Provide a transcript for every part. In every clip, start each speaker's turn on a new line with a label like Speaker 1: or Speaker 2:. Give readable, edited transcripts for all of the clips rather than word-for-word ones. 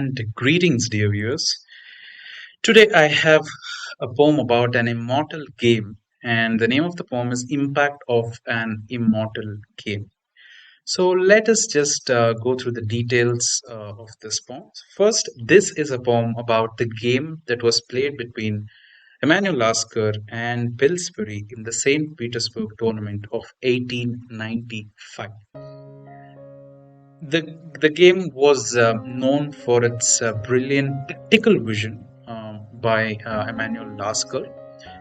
Speaker 1: and greetings, dear viewers. Today I have a poem about an immortal game, and the name of the poem is Impact of an Immortal Game. So let us just go through the details of this poem. First, this is a poem about the game that was played between Emmanuel Lasker and Pillsbury in the St. Petersburg tournament of 1895. The game was known for its brilliant tactical vision by Emmanuel Lasker,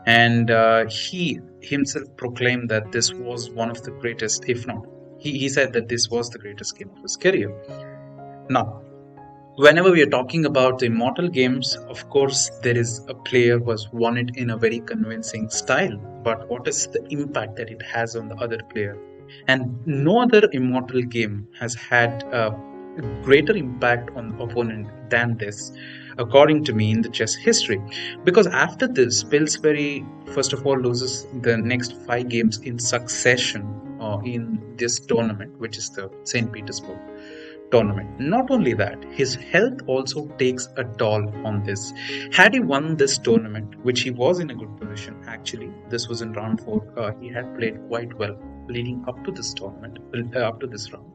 Speaker 1: and he himself proclaimed that this was one of the greatest, if not, he said that this was the greatest game of his career. Now, whenever we are talking about the immortal games, of course, there is a player who has won it in a very convincing style, but what is the impact that it has on the other player? And no other immortal game has had a greater impact on the opponent than this, according to me, in the chess history. Because after this, Pillsbury, first of all, loses the next 5 games in succession in this tournament, which is the St. Petersburg tournament. Not only that, his health also takes a toll on this. Had he won this tournament, which he was in a good position, actually, this was in round 4, he had played quite well leading up to this tournament, up to this round.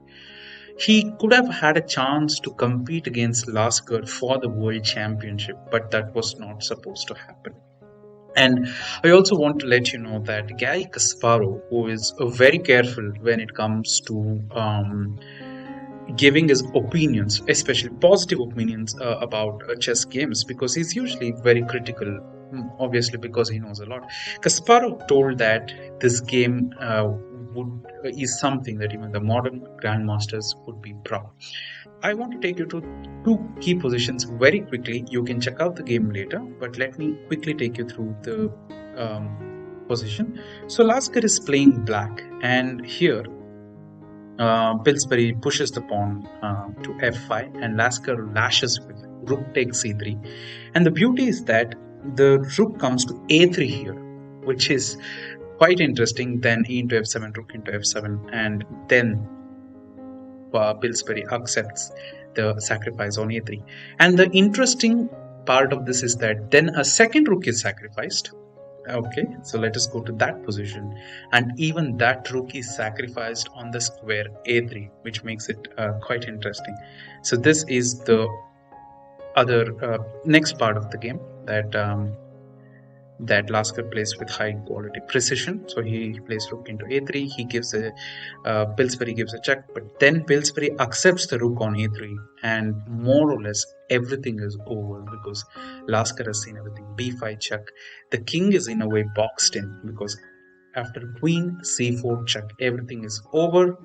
Speaker 1: He could have had a chance to compete against Lasker for the world championship, but that was not supposed to happen. And I also want to let you know that Gary Kasparov, who is very careful when it comes to giving his opinions, especially positive opinions about chess games, because he's usually very critical, obviously because he knows a lot. Kasparov told that this game is something that even the modern grandmasters would be proud. I want to take you to 2 key positions very quickly. You can check out the game later, but let me quickly take you through the position. So Lasker is playing black, and here Pillsbury pushes the pawn to f5, and Lasker lashes with rook takes c3. And the beauty is that the rook comes to a3 here, which is quite interesting. Then e into f7, rook into f7, and then Pillsbury accepts the sacrifice on a3. And the interesting part of this is that then a second rook is sacrificed. Okay, so let us go to that position, and even that rook is sacrificed on the square a3, which makes it quite interesting. So this is the other next part of the game that Lasker plays with high quality precision. So he plays rook into a3. He gives a Pillsbury gives a check, but then Pillsbury accepts the rook on a3, and more or less everything is over because Lasker has seen everything. b5 check. The king is in a way boxed in because after queen c4 check, everything is over,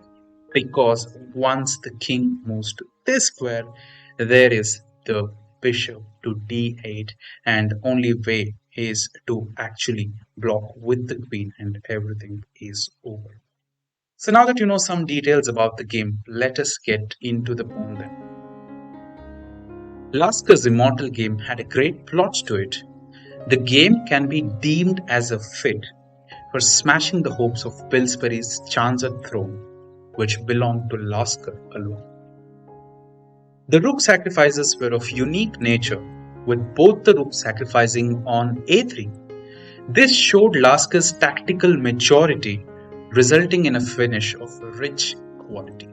Speaker 1: because once the king moves to this square, there is the bishop to d8, and the only way is to actually block with the queen, and everything is over. So now that you know some details about the game, let us get into the poem then. Lasker's Immortal Game had a great plot to it. The game can be deemed as a fit for smashing the hopes of Pillsbury's Chancellor throne, which belonged to Lasker alone. The rook sacrifices were of unique nature, with both the rooks sacrificing on a3. This showed Lasker's tactical maturity, resulting in a finish of rich quality.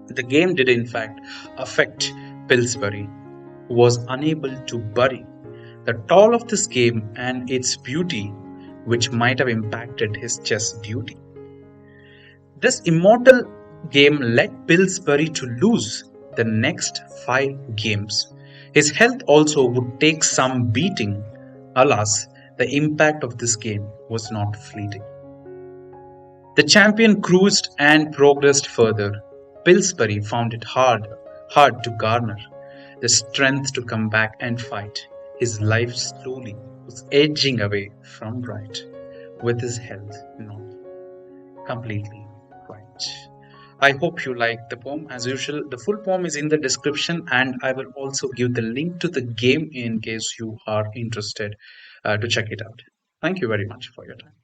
Speaker 1: The game did in fact affect Pillsbury, who was unable to bury the toll of this game and its beauty, which might have impacted his chess beauty. This immortal game led Pillsbury to lose the next 5 games. His health also would take some beating. Alas, the impact of this game was not fleeting. The champion cruised and progressed further. Pillsbury found it hard to garner the strength to come back and fight. His life slowly was edging away from bright, with his health not completely right. I hope you liked the poem. As usual, the full poem is in the description, and I will also give the link to the game in case you are interested to check it out. Thank you very much for your time.